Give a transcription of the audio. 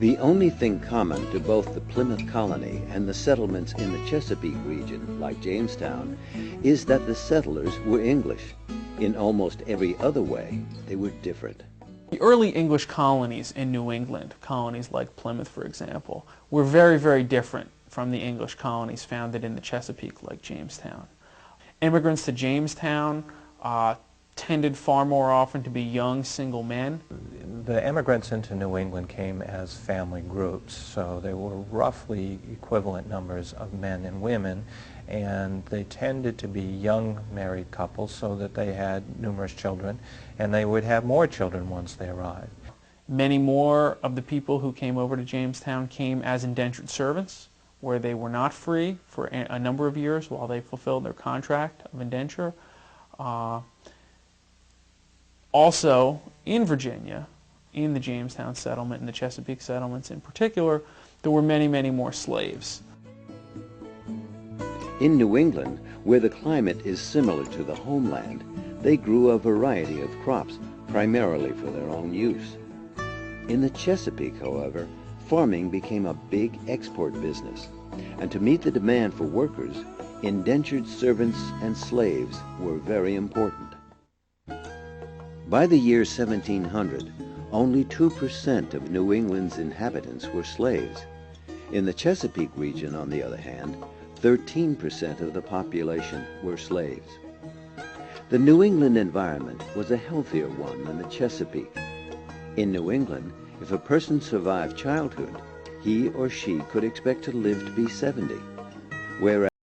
The only thing common to both the Plymouth colony and the settlements in the Chesapeake region, like Jamestown, is that the settlers were English. In almost every other way, they were different. The early English colonies in New England, colonies like Plymouth, for example, were very, very different from the English colonies founded in the Chesapeake, like Jamestown. Immigrants to Jamestown tended far more often to be young, single men. The immigrants into New England came as family groups, so they were roughly equivalent numbers of men and women, and they tended to be young married couples so that they had numerous children, and they would have more children once they arrived. Many more of the people who came over to Jamestown came as indentured servants, where they were not free for a number of years while they fulfilled their contract of indenture. Also, in Virginia, in the Jamestown settlement and the Chesapeake settlements in particular, there were many, many more slaves. In New England, where the climate is similar to the homeland, they grew a variety of crops, primarily for their own use. In the Chesapeake, however, farming became a big export business, and to meet the demand for workers, indentured servants and slaves were very important. By the year 1700, only 2% of New England's inhabitants were slaves. In the Chesapeake region, on the other hand, 13% of the population were slaves. The New England environment was a healthier one than the Chesapeake. In New England, if a person survived childhood, he or she could expect to live to be 70, whereas